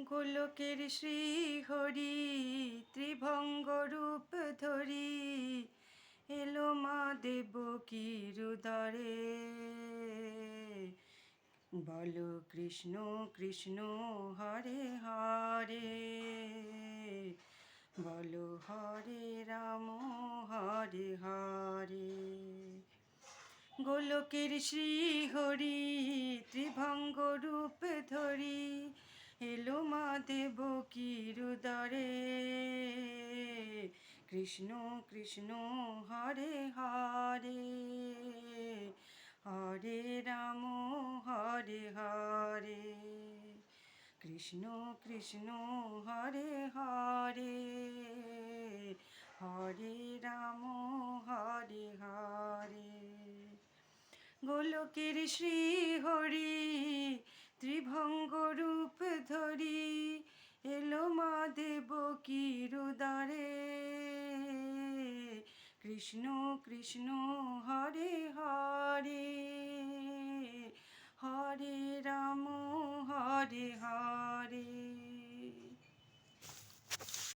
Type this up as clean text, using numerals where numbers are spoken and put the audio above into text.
গোলকের শ্রী হরি ত্রিভঙ্গ রূপ ধরি এলো মা দেবকীর উদরে। বলো কৃষ্ণ কৃষ্ণ হরে হরে, বলো হরে রাম হরে হরে। গোলকের শ্রী হরি ত্রিভঙ্গ রূপ ধরি এলো মা দেবকীর উদরে। কৃষ্ণ কৃষ্ণ হরে হরে, হরে রাম হরে হরে। কৃষ্ণ কৃষ্ণ হরে হরে, হরে রাম হরে হরে। গোলকের শ্রী হরি ত্রিভঙ্গ রূপ ধরি এলো মা দেবকীর উদরে। কৃষ্ণ কৃষ্ণ হরে হরে, হরে রাম হরে হরে।